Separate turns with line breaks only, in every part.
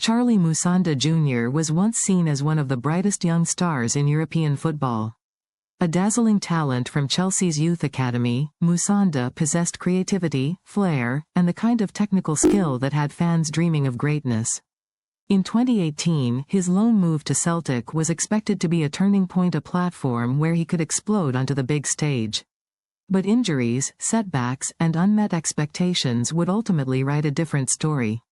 Charly Musonda Jr. was once seen as one of the brightest young stars in European football. A dazzling talent from Chelsea's youth academy, Musonda possessed creativity, flair, and the kind of technical skill that had fans dreaming of greatness. In 2018, his loan move to Celtic was expected to be a turning point, a platform where he could explode onto the big stage. But injuries, setbacks, and unmet expectations would ultimately write a different story.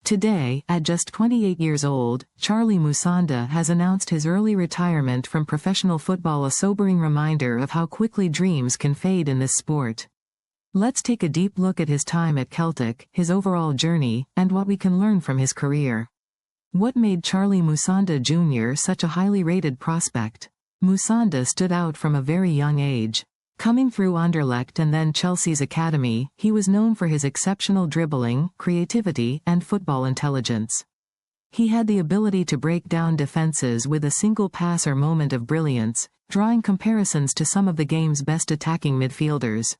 Today, at just 28 years old, Charly Musonda has announced his early retirement from professional football, a sobering reminder of how quickly dreams can fade in this sport. Let's take a deep look at his time at Celtic, his overall journey, and what we can learn from his career. What made Charly Musonda Jr. such a highly rated prospect? Musonda stood out from a very young age. Coming through Anderlecht and then Chelsea's academy, he was known for his exceptional dribbling, creativity, and football intelligence. He had the ability to break down defenses with a single pass or moment of brilliance, drawing comparisons to some of the game's best attacking midfielders.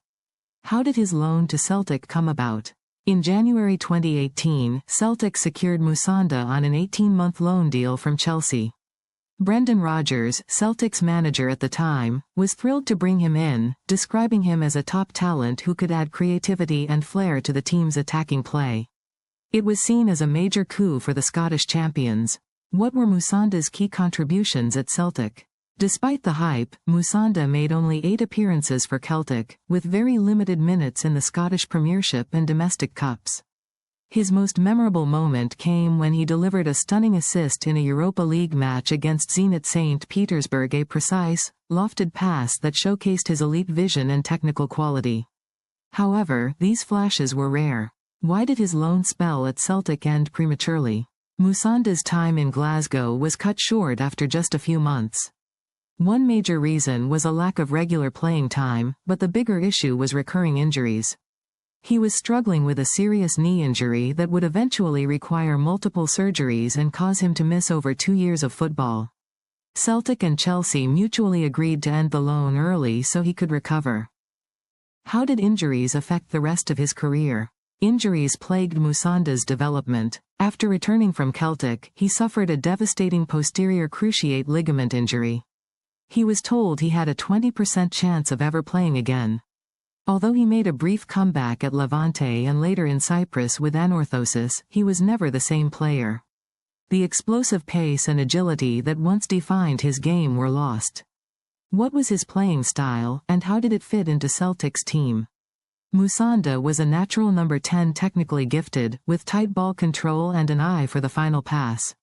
How did his loan to Celtic come about? In January 2018, Celtic secured Musonda on an 18-month loan deal from Chelsea. Brendan Rodgers, Celtic's manager at the time, was thrilled to bring him in, describing him as a top talent who could add creativity and flair to the team's attacking play. It was seen as a major coup for the Scottish champions. What were Musonda's key contributions at Celtic? Despite the hype, Musonda made only 8 appearances for Celtic, with very limited minutes in the Scottish Premiership and domestic cups. His most memorable moment came when he delivered a stunning assist in a Europa League match against Zenit St. Petersburg, a precise, lofted pass that showcased his elite vision and technical quality. However, these flashes were rare. Why did his loan spell at Celtic end prematurely? Musonda's time in Glasgow was cut short after just a few months. One major reason was a lack of regular playing time, but the bigger issue was recurring injuries. He was struggling with a serious knee injury that would eventually require multiple surgeries and cause him to miss over 2 years of football. Celtic and Chelsea mutually agreed to end the loan early so he could recover. How did injuries affect the rest of his career? Injuries plagued Musonda's development. After returning from Celtic, he suffered a devastating posterior cruciate ligament injury. He was told he had a 20% chance of ever playing again. Although he made a brief comeback at Levante and later in Cyprus with anorthosis, he was never the same player. The explosive pace and agility that once defined his game were lost. What was his playing style, and how did it fit into Celtic's team? Musonda was a natural number 10, technically gifted, with tight ball control and an eye for the final pass.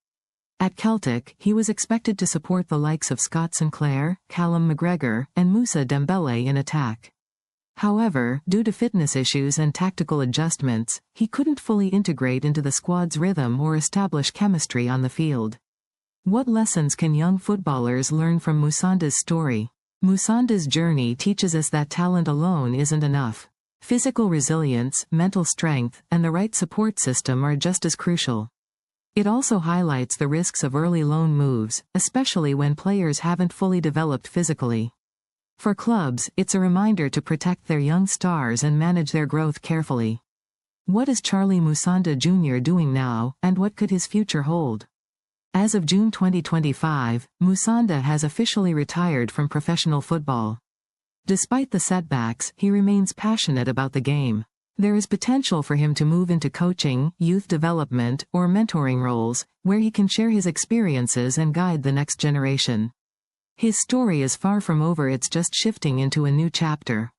At Celtic, he was expected to support the likes of Scott Sinclair, Callum McGregor, and Moussa Dembele in attack. However, due to fitness issues and tactical adjustments, he couldn't fully integrate into the squad's rhythm or establish chemistry on the field. What lessons can young footballers learn from Musonda's story? Musonda's journey teaches us that talent alone isn't enough. Physical resilience, mental strength, and the right support system are just as crucial. It also highlights the risks of early loan moves, especially when players haven't fully developed physically. For clubs, it's a reminder to protect their young stars and manage their growth carefully. What is Charly Musonda Jr. doing now, and what could his future hold? As of June 2025, Musonda has officially retired from professional football. Despite the setbacks, he remains passionate about the game. There is potential for him to move into coaching, youth development, or mentoring roles, where he can share his experiences and guide the next generation. His story is far from over, it's just shifting into a new chapter.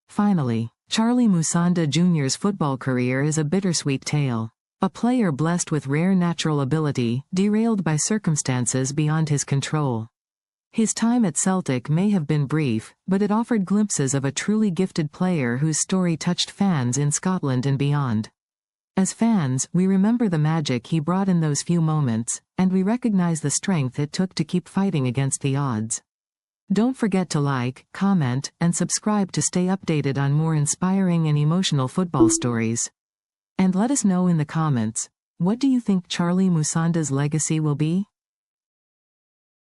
Finally, Charly Musonda Jr.'s football career is a bittersweet tale. A player blessed with rare natural ability, derailed by circumstances beyond his control. His time at Celtic may have been brief, but it offered glimpses of a truly gifted player whose story touched fans in Scotland and beyond. As fans, we remember the magic he brought in those few moments, and we recognize the strength it took to keep fighting against the odds. Don't forget to like, comment, and subscribe to stay updated on more inspiring and emotional football stories. And let us know in the comments, what do you think Charly Musonda's legacy will be?